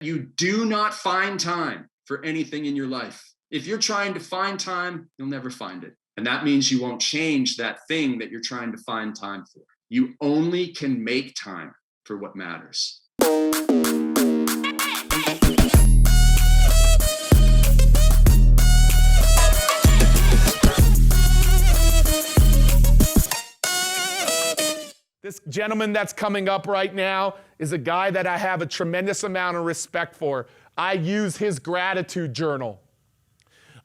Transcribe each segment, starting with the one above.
You do not find time for anything in your life. If you're trying to find time, you'll never find it. And that means you won't change that thing that you're trying to find time for. You only can make time for what matters. This gentleman that's coming up right now is a guy that I have a tremendous amount of respect for. I use his gratitude journal.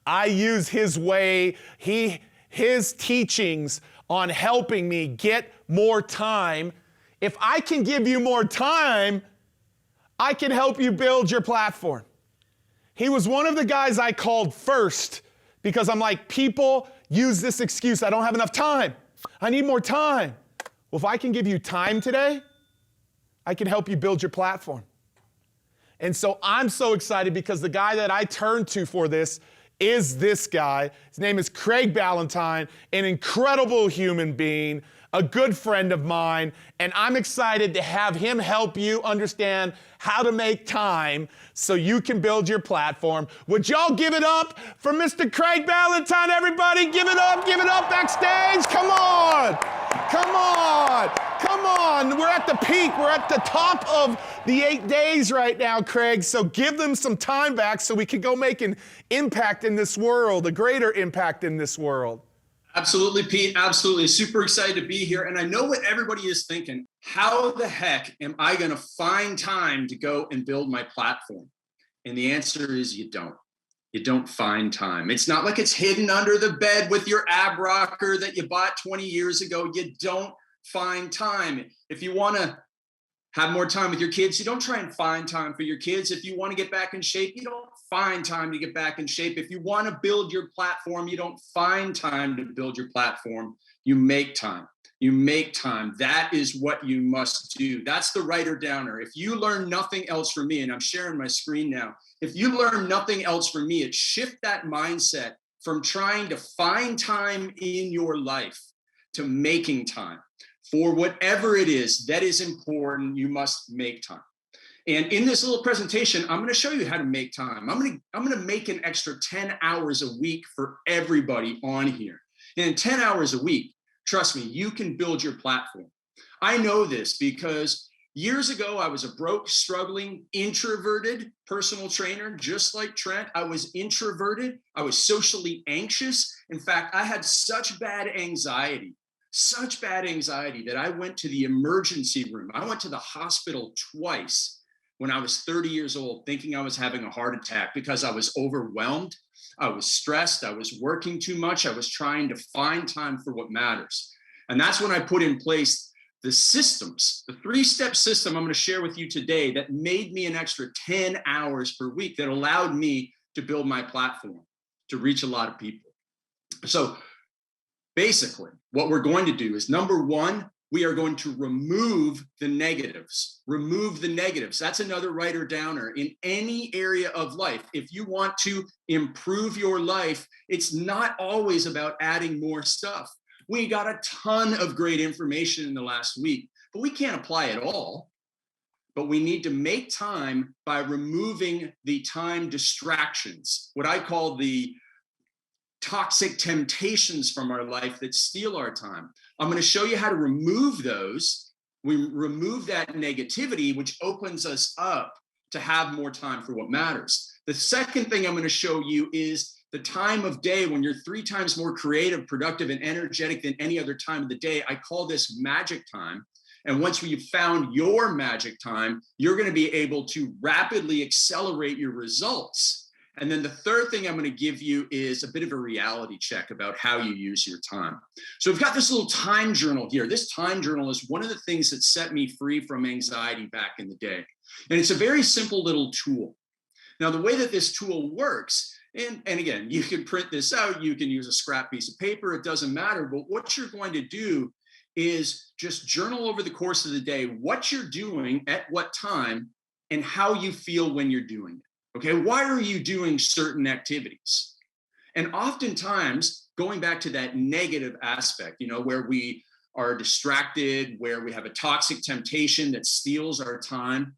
I use his way, his teachings on helping me get more time. If I can give you more time, I can help you build your platform. He was one of the guys I called first because I'm like, people use this excuse, I don't have enough time. I need more time. Well, if I can give you time today, I can help you build your platform. And so I'm so excited because the guy that I turn to for this is this guy. His name is Craig Ballentyne, an incredible human being, a good friend of mine, and I'm excited to have him help you understand how to make time so you can build your platform. Would y'all give it up for Mr. Craig Ballentyne, everybody? Give it up backstage. Come on. Come on, come on. We're at the peak. We're at the top of the 8 days right now, Craig. So give them some time back so we can go make an impact in this world, a greater impact in this world. Absolutely, Pete. Absolutely. Super excited to be here. And I know what everybody is thinking. How the heck am I going to find time to go and build my platform? And the answer is you don't. You don't find time. It's not like it's hidden under the bed with your ab rocker that you bought 20 years ago. You don't find time. If you want to have more time with your kids, you don't try and find time for your kids. If you want to get back in shape, you don't find time to get back in shape. If you want to build your platform, you don't find time to build your platform. You make time. You make time. That is what you must do. That's the writer downer. If you learn nothing else from me, and I'm sharing my screen now, if you learn nothing else from me, it's shift that mindset from trying to find time in your life to making time. For whatever it is that is important, you must make time. And in this little presentation, I'm going to show you how to make time. I'm going to make an extra 10 hours a week for everybody on here. And in 10 hours a week, trust me, you can build your platform. I know this because years ago, I was a broke, struggling, introverted personal trainer, just like Trent. I was introverted. I was socially anxious. In fact, I had such bad anxiety that I went to the emergency room. I went to the hospital twice when I was 30 years old, thinking I was having a heart attack because I was overwhelmed. I was stressed. I was working too much. I was trying to find time for what matters. And that's when I put in place the systems, the 3-step system I'm going to share with you today that made me an extra 10 hours per week that allowed me to build my platform, to reach a lot of people. So basically, what we're going to do is, number one, we are going to remove the negatives. Remove the negatives. That's another writer downer in any area of life. If you want to improve your life, it's not always about adding more stuff. We got a ton of great information in the last week, but we can't apply it all. But we need to make time by removing the time distractions, what I call the toxic temptations from our life that steal our time. I'm going to show you how to remove those. We remove that negativity, which opens us up to have more time for what matters. The second thing I'm going to show you is the time of day when you're 3 times more creative, productive, and energetic than any other time of the day. I call this magic time. And once you've found your magic time, you're going to be able to rapidly accelerate your results. And then the third thing I'm going to give you is a bit of a reality check about how you use your time. So we've got this little time journal here. This time journal is one of the things that set me free from anxiety back in the day. And it's a very simple little tool. Now, the way that this tool works, and again, you can print this out, you can use a scrap piece of paper, it doesn't matter. But what you're going to do is just journal over the course of the day what you're doing at what time and how you feel when you're doing it. Okay, why are you doing certain activities? And oftentimes, going back to that negative aspect, where we are distracted, where we have a toxic temptation that steals our time,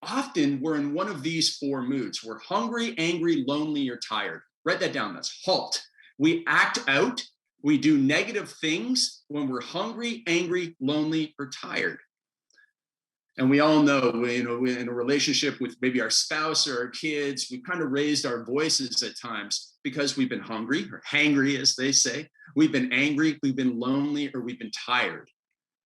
often we're in one of these four moods. We're hungry, angry, lonely, or tired. Write that down. That's HALT. We act out. We do negative things when we're hungry, angry, lonely, or tired. And we all know, we're in a relationship with maybe our spouse or our kids, we've kind of raised our voices at times because we've been hungry, or hangry, as they say. We've been angry, we've been lonely, or we've been tired,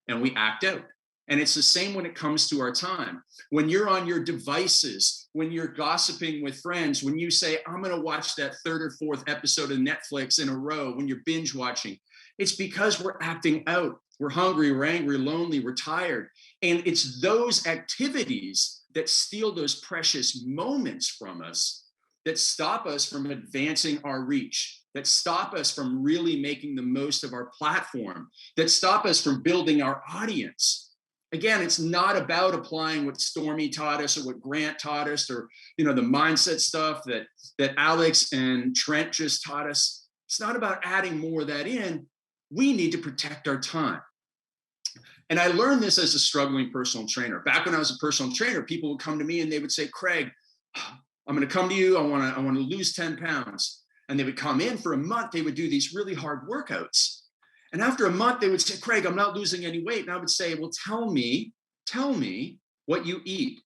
and we act out. And it's the same when it comes to our time. When you're on your devices, when you're gossiping with friends, when you say, I'm going to watch that third or fourth episode of Netflix in a row, when you're binge watching, it's because we're acting out. We're hungry, we're angry, lonely, we're tired. And it's those activities that steal those precious moments from us, that stop us from advancing our reach, that stop us from really making the most of our platform, that stop us from building our audience. Again, it's not about applying what Stormy taught us or what Grant taught us, or the mindset stuff that Alex and Trent just taught us. It's not about adding more of that in. We need to protect our time. And I learned this as a struggling personal trainer. Back when I was a personal trainer, people would come to me and they would say, Craig, I'm going to come to you. I want to lose 10 pounds. And they would come in for a month. They would do these really hard workouts. And after a month, they would say, Craig, I'm not losing any weight. And I would say, well, tell me what you eat.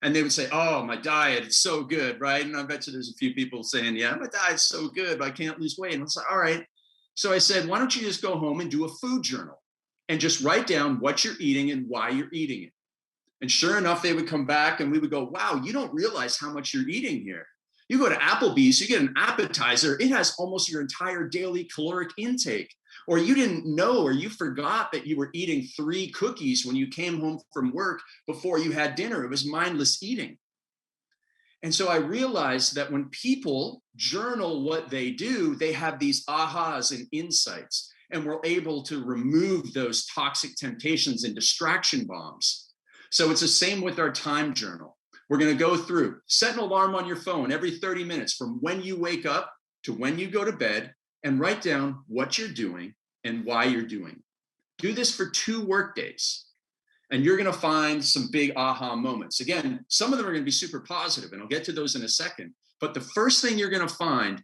And they would say, oh, my diet, it's so good, right? And I bet you there's a few people saying, yeah, my diet's so good, but I can't lose weight. And I was like, all right. So I said, why don't you just go home and do a food journal and just write down what you're eating and why you're eating it. And sure enough, they would come back and we would go, wow, you don't realize how much you're eating here. You go to Applebee's, you get an appetizer, it has almost your entire daily caloric intake. Or you didn't know, or you forgot that you were eating 3 cookies when you came home from work before you had dinner. It was mindless eating. And so I realized that when people journal what they do, they have these ahas and insights, and we're able to remove those toxic temptations and distraction bombs. So it's the same with our time journal. We're going to go through, set an alarm on your phone every 30 minutes from when you wake up to when you go to bed, and write down what you're doing and why you're doing. Do this for 2 work days, and you're going to find some big aha moments. Again, some of them are going to be super positive, and I'll get to those in a second. But the first thing you're going to find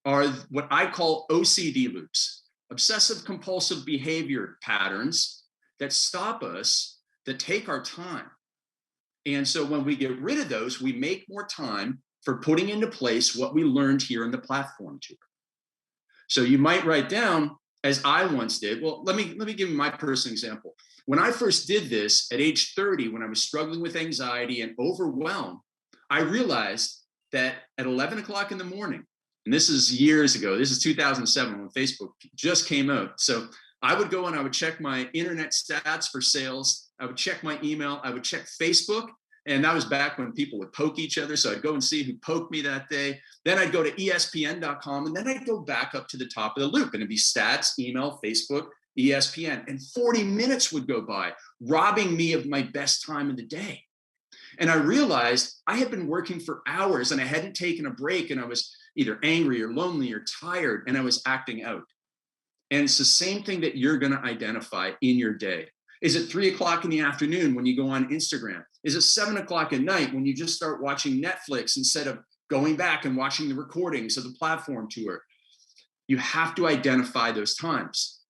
are what I call OCD loops, obsessive compulsive behavior patterns that stop us, that take our time. And so when we get rid of those, we make more time for putting into place what we learned here in the platform tour. So you might write down, as I once did. Well, let me give you my personal example. When I first did this at age 30, when I was struggling with anxiety and overwhelmed, I realized that at 11 o'clock in the morning, and this is years ago, this is 2007 when Facebook just came out. So I would go and I would check my internet stats for sales. I would check my email. I would check Facebook. And that was back when people would poke each other. So I'd go and see who poked me that day. Then I'd go to ESPN.com, and then I'd go back up to the top of the loop, and it'd be stats, email, Facebook, ESPN. And 40 minutes would go by, robbing me of my best time of the day. And I realized I had been working for hours and I hadn't taken a break, and I was either angry or lonely or tired, and I was acting out. And it's the same thing that you're going to identify in your day. Is it 3 o'clock in the afternoon when you go on Instagram? Is it 7 o'clock at night when you just start watching Netflix instead of going back and watching the recordings of the platform tour? You have to identify those times.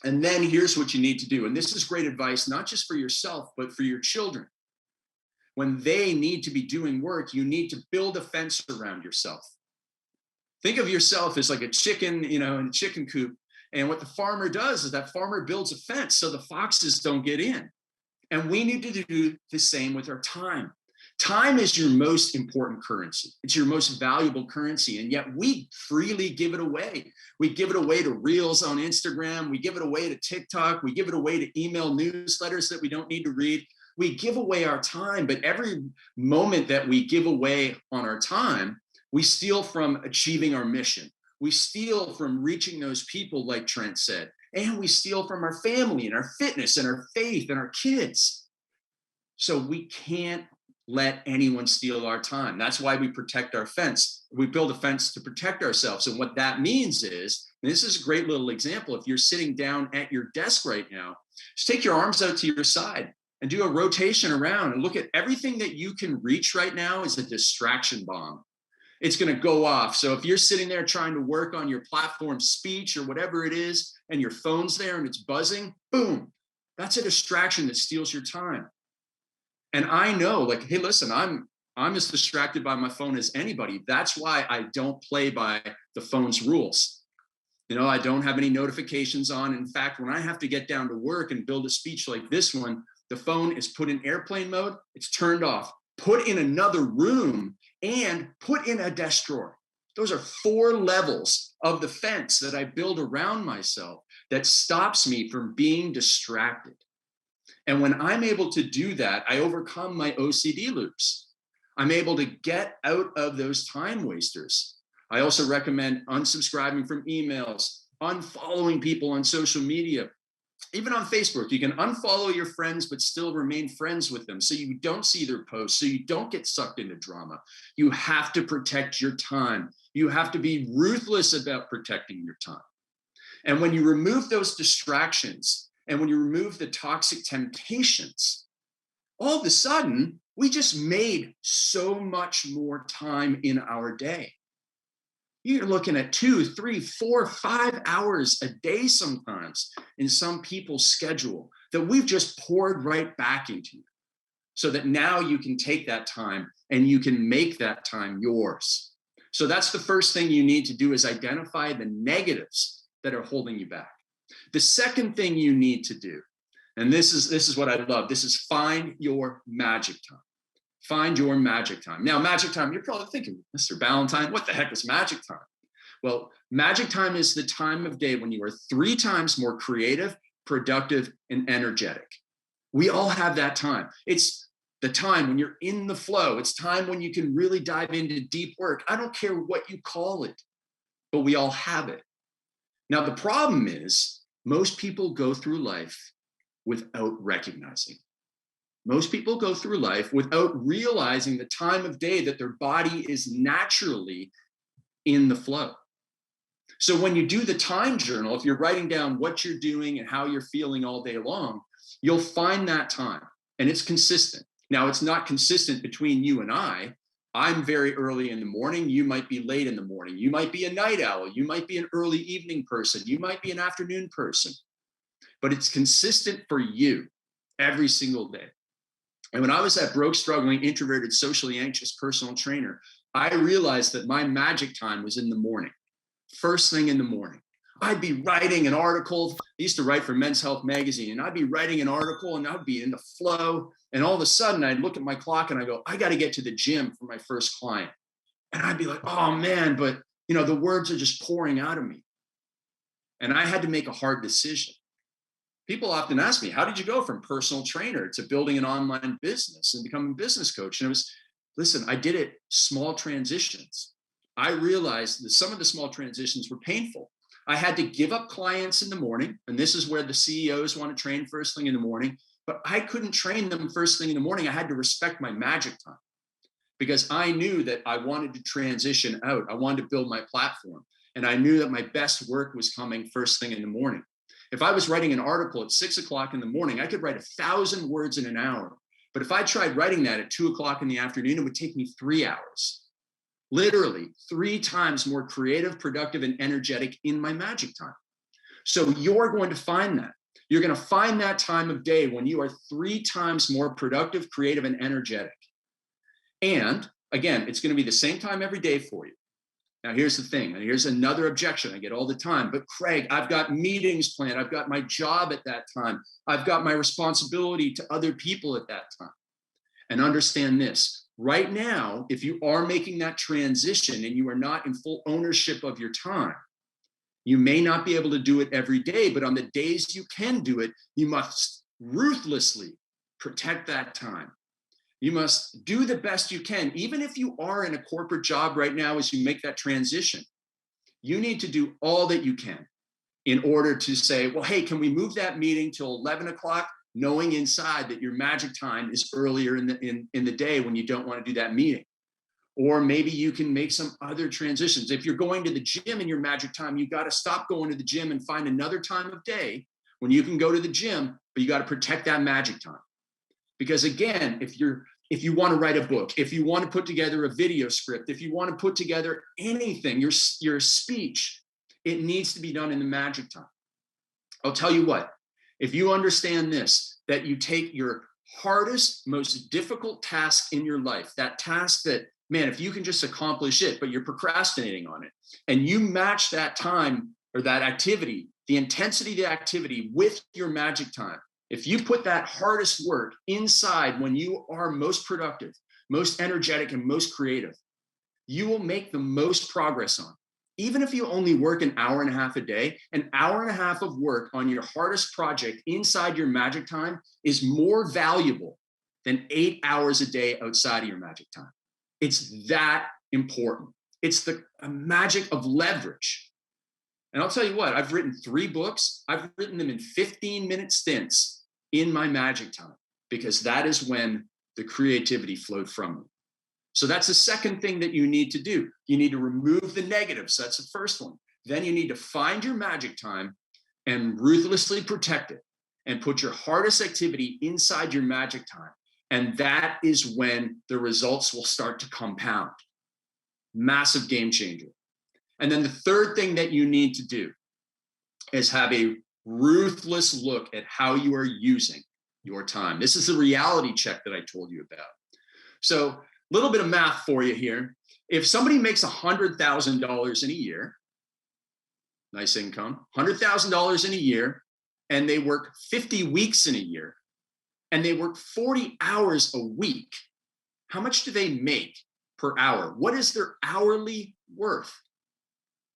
And then here's what you need to do. And this is great advice, not just for yourself, but for your children. When they need to be doing work, you need to build a fence around yourself. Think of yourself as like a chicken, in a chicken coop. And what the farmer does is that farmer builds a fence so the foxes don't get in. And we need to do the same with our time. Time is your most important currency. It's your most valuable currency. And yet we freely give it away. We give it away to Reels on Instagram. We give it away to TikTok. We give it away to email newsletters that we don't need to read. We give away our time, but every moment that we give away on our time, we steal from achieving our mission. We steal from reaching those people, like Trent said, and we steal from our family and our fitness and our faith and our kids. So we can't let anyone steal our time. That's why we protect our fence. We build a fence to protect ourselves. And what that means is, and this is a great little example, if you're sitting down at your desk right now, just take your arms out to your side and do a rotation around and look at everything that you can reach right now is a distraction bomb. It's going to go off. So if you're sitting there trying to work on your platform speech or whatever it is, and your phone's there and it's buzzing, boom, that's a distraction that steals your time. And I know, like, hey, listen, I'm as distracted by my phone as anybody. That's why I don't play by the phone's rules. You know, I don't have any notifications on. In fact, when I have to get down to work and build a speech like this one, the phone is put in airplane mode, it's turned off, put in another room, and put in a desk drawer. Those are 4 levels of the fence that I build around myself that stops me from being distracted. And when I'm able to do that, I overcome my OCD loops. I'm able to get out of those time wasters. I also recommend unsubscribing from emails, unfollowing people on social media. Even on Facebook, you can unfollow your friends, but still remain friends with them so you don't see their posts, so you don't get sucked into drama. You have to protect your time. You have to be ruthless about protecting your time. And when you remove those distractions and when you remove the toxic temptations, all of a sudden, we just made so much more time in our day. You're looking at 2, 3, 4, 5 hours a day sometimes in some people's schedule that we've just poured right back into you so that now you can take that time and you can make that time yours. So that's the first thing you need to do is identify the negatives that are holding you back. The second thing you need to do, and this is what I love, this is find your magic time. Find your magic time. Now, magic time, you're probably thinking, Mr. Ballentyne, what the heck is magic time? Well, magic time is the time of day when you are 3 times more creative, productive, and energetic. We all have that time. It's the time when you're in the flow. It's time when you can really dive into deep work. I don't care what you call it, but we all have it. Now, the problem is most people go through life without recognizing. Most people go through life without realizing the time of day that their body is naturally in the flow. So when you do the time journal, if you're writing down what you're doing and how you're feeling all day long, you'll find that time and it's consistent. Now, it's not consistent between you and I. I'm very early in the morning. You might be late in the morning. You might be a night owl. You might be an early evening person. You might be an afternoon person, but it's consistent for you every single day. And when I was that broke, struggling, introverted, socially anxious personal trainer, I realized that my magic time was in the morning, first thing in the morning. I'd be writing an article. I used to write for Men's Health magazine, and I'd be writing an article and I'd be in the flow. And all of a sudden I'd look at my clock and I go, I got to get to the gym for my first client. And I'd be like, oh man, but you know, the words are just pouring out of me. And I had to make a hard decision. People often ask me, how did you go from personal trainer to building an online business and becoming a business coach? And it was, listen, I did it small transitions. I realized that some of the small transitions were painful. I had to give up clients in the morning. And this is where the CEOs want to train first thing in the morning. But I couldn't train them first thing in the morning. I had to respect my magic time because I knew that I wanted to transition out. I wanted to build my platform. And I knew that my best work was coming first thing in the morning. If I was writing an article at 6 o'clock in the morning, I could write 1,000 words in an hour. But if I tried writing that at 2 o'clock in the afternoon, it would take me 3 hours. Literally 3 times more creative, productive, and energetic in my magic time. So you're going to find that. You're going to find that time of day when you are 3 times more productive, creative, and energetic. And again, it's going to be the same time every day for you. Now, here's the thing, and here's another objection I get all the time. But Craig, I've got meetings planned. I've got my job at that time. I've got my responsibility to other people at that time. And understand this, right now, if you are making that transition and you are not in full ownership of your time, you may not be able to do it every day, but on the days you can do it, you must ruthlessly protect that time. You must do the best you can. Even if you are in a corporate job right now as you make that transition, you need to do all that you can in order to say, well, hey, can we move that meeting till 11 o'clock? Knowing inside that your magic time is earlier in the day when you don't want to do that meeting. Or maybe you can make some other transitions. If you're going to the gym in your magic time, you got to stop going to the gym and find another time of day when you can go to the gym, but you got to protect that magic time. Because again, if you want to write a book, if you want to put together a video script, if you want to put together anything, your speech, it needs to be done in the magic time. I'll tell you what, if you understand this, that you take your hardest, most difficult task in your life, that task that, man, if you can just accomplish it, but you're procrastinating on it, and you match that time or that activity, the intensity of the activity with your magic time, if you put that hardest work inside when you are most productive, most energetic, and most creative, you will make the most progress on. Even if you only work an hour and a half a day, an hour and a half of work on your hardest project inside your magic time is more valuable than 8 hours a day outside of your magic time. It's that important. It's the magic of leverage. And I'll tell you what, I've written 3 books. I've written them in 15-minute stints in my magic time, because that is when the creativity flowed from me. So that's the second thing that you need to do. You need to remove the negatives. That's the first one. Then you need to find your magic time and ruthlessly protect it and put your hardest activity inside your magic time. And that is when the results will start to compound. Massive game changer. And then the third thing that you need to do is have a ruthless look at how you are using your time. This is the reality check that I told you about. So a little bit of math for you here. If somebody makes $100,000 in a year, nice income, $100,000 in a year, and they work 50 weeks in a year, and they work 40 hours a week, how much do they make per hour? What is their hourly worth?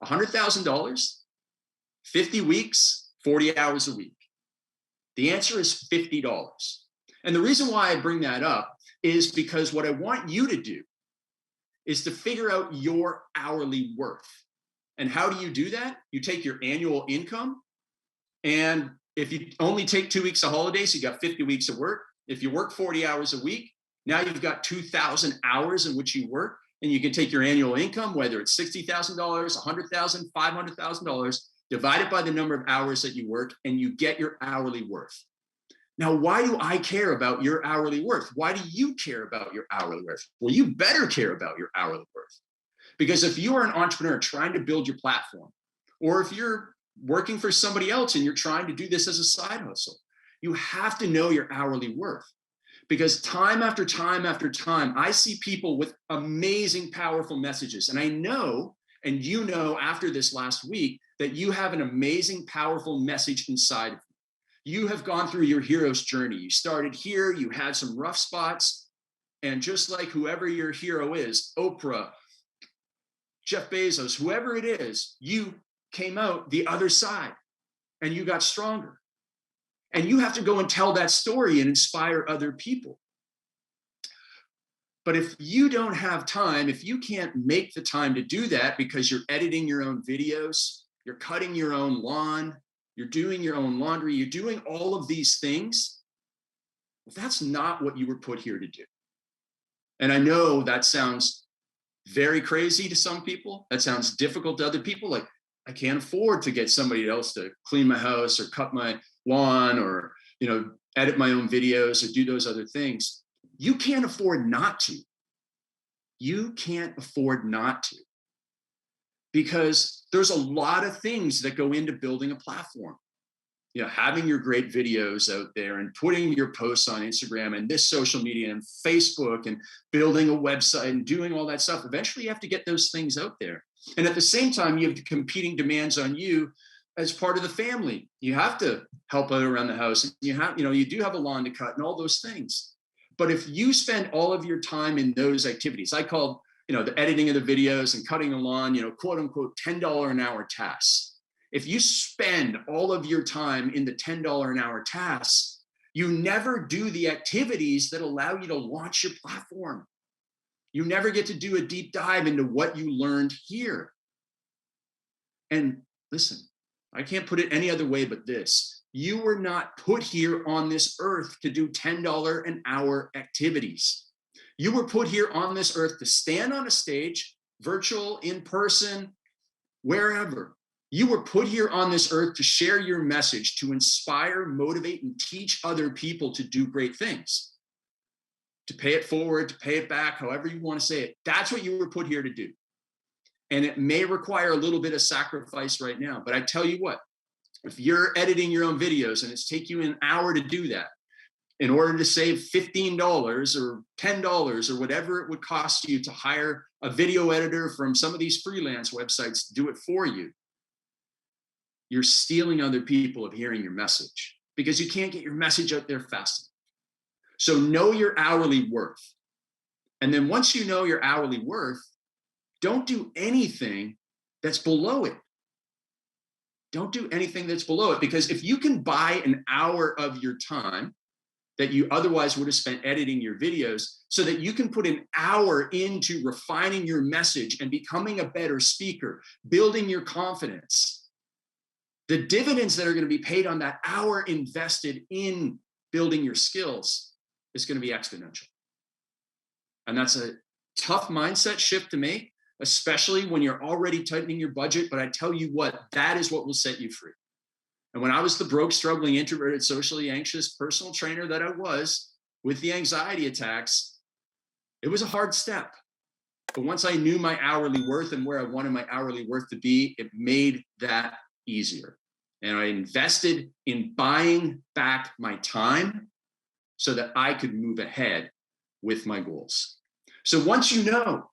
$100,000, 50 weeks, 40 hours a week. The answer is $50. And the reason why I bring that up is because what I want you to do is to figure out your hourly worth. And how do you do that? You take your annual income, and if you only take 2 weeks of holidays, you got 50 weeks of work. If you work 40 hours a week, now you've got 2,000 hours in which you work, and you can take your annual income, whether it's $60,000, $100,000, $500,000, divide it by the number of hours that you work, and you get your hourly worth. Now, why do I care about your hourly worth? Why do you care about your hourly worth? Well, you better care about your hourly worth. Because if you are an entrepreneur trying to build your platform, or if you're working for somebody else and you're trying to do this as a side hustle, you have to know your hourly worth. Because time after time after time, I see people with amazing, powerful messages. And I know, and you know after this last week, that you have an amazing, powerful message inside of you. You have gone through your hero's journey. You started here, you had some rough spots, and just like whoever your hero is, Oprah, Jeff Bezos, whoever it is, you came out the other side and you got stronger. And you have to go and tell that story and inspire other people. But if you don't have time, if you can't make the time to do that because you're editing your own videos, you're cutting your own lawn, you're doing your own laundry, you're doing all of these things, that's not what you were put here to do. And I know that sounds very crazy to some people. That sounds difficult to other people. Like, I can't afford to get somebody else to clean my house or cut my lawn or, edit my own videos or do those other things. You can't afford not to. You can't afford not to. Because there's a lot of things that go into building a platform. Having your great videos out there and putting your posts on Instagram and this social media and Facebook and building a website and doing all that stuff. Eventually you have to get those things out there. And at the same time, you have the competing demands on you as part of the family. You have to help out around the house. You do have a lawn to cut and all those things. But if you spend all of your time in those activities, I call, the editing of the videos and cutting the lawn, quote unquote, $10 an hour tasks. If you spend all of your time in the $10 an hour tasks, you never do the activities that allow you to launch your platform. You never get to do a deep dive into what you learned here. And listen, I can't put it any other way but this. You were not put here on this earth to do $10 an hour activities. You were put here on this earth to stand on a stage, virtual, in person, wherever. You were put here on this earth to share your message, to inspire, motivate, and teach other people to do great things. to pay it forward, to pay it back, however you want to say it. That's what you were put here to do. And it may require a little bit of sacrifice right now, but I tell you what, if you're editing your own videos and it's taking you an hour to do that, in order to save $15 or $10 or whatever it would cost you to hire a video editor from some of these freelance websites to do it for you, you're stealing other people of hearing your message because you can't get your message out there fast enough. So know your hourly worth. And then once you know your hourly worth, don't do anything that's below it. Don't do anything that's below it, because if you can buy an hour of your time that you otherwise would have spent editing your videos so that you can put an hour into refining your message and becoming a better speaker, building your confidence, the dividends that are going to be paid on that hour invested in building your skills is going to be exponential. And that's a tough mindset shift to make, especially when you're already tightening your budget. But I tell you what, that is what will set you free. And when I was the broke, struggling, introverted, socially anxious personal trainer that I was with the anxiety attacks, it was a hard step. But once I knew my hourly worth and where I wanted my hourly worth to be, it made that easier. And I invested in buying back my time so that I could move ahead with my goals. So once you know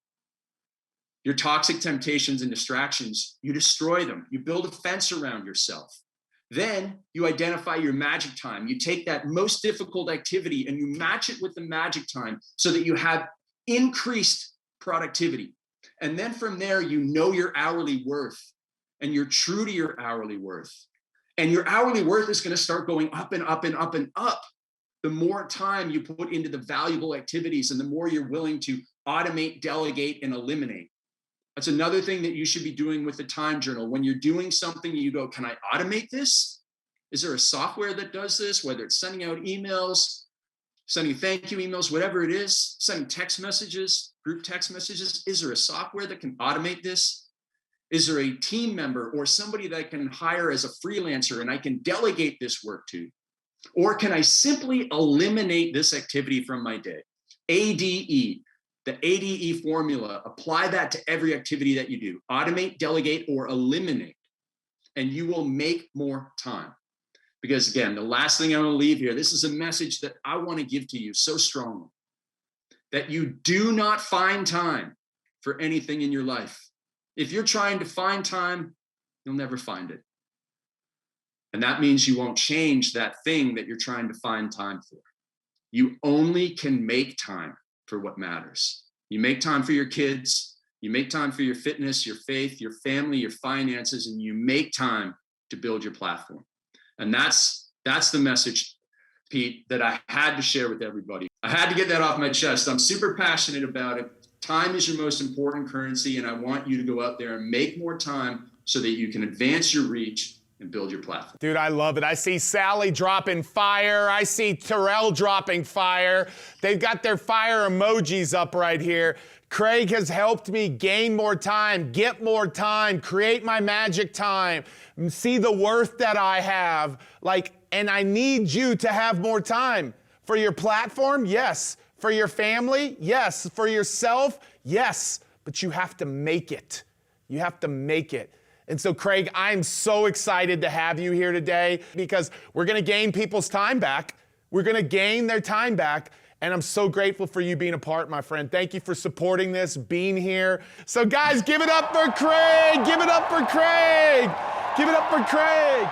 your toxic temptations and distractions, you destroy them. You build a fence around yourself. Then you identify your magic time. You take that most difficult activity and you match it with the magic time so that you have increased productivity. And then from there, you know your hourly worth and you're true to your hourly worth. And your hourly worth is going to start going up and up and up and up the more time you put into the valuable activities and the more you're willing to automate, delegate, and eliminate. That's another thing that you should be doing with the time journal. When you're doing something, you go, can I automate this? Is there a software that does this? Whether it's sending out emails, sending thank you emails, whatever it is, sending text messages, group text messages. Is there a software that can automate this? Is there a team member or somebody that I can hire as a freelancer and I can delegate this work to? Or can I simply eliminate this activity from my day? ADE. The ADE formula, apply that to every activity that you do. Automate, delegate, or eliminate, and you will make more time. Because again, the last thing I want to leave here, this is a message that I want to give to you so strongly, that you do not find time for anything in your life. If you're trying to find time, you'll never find it. And that means you won't change that thing that you're trying to find time for. You only can make time for what matters. You make time for your kids, you make time for your fitness, your faith, your family, your finances, and you make time to build your platform. And that's the message, Pete, that I had to share with everybody. I had to get that off my chest. I'm super passionate about it. Time is your most important currency, and I want you to go out there and make more time so that you can advance your reach and build your platform. Dude, I love it. I see Sally dropping fire. I see Terrell dropping fire. They've got their fire emojis up right here. Craig has helped me gain more time, get more time, create my magic time, see the worth that I have. And I need you to have more time. For your platform, yes. For your family, yes. For yourself, yes. But you have to make it. You have to make it. And so, Craig, I'm so excited to have you here today because we're going to gain people's time back. We're going to gain their time back. And I'm so grateful for you being a part, my friend. Thank you for supporting this, being here. So, guys, give it up for Craig. Give it up for Craig. Give it up for Craig.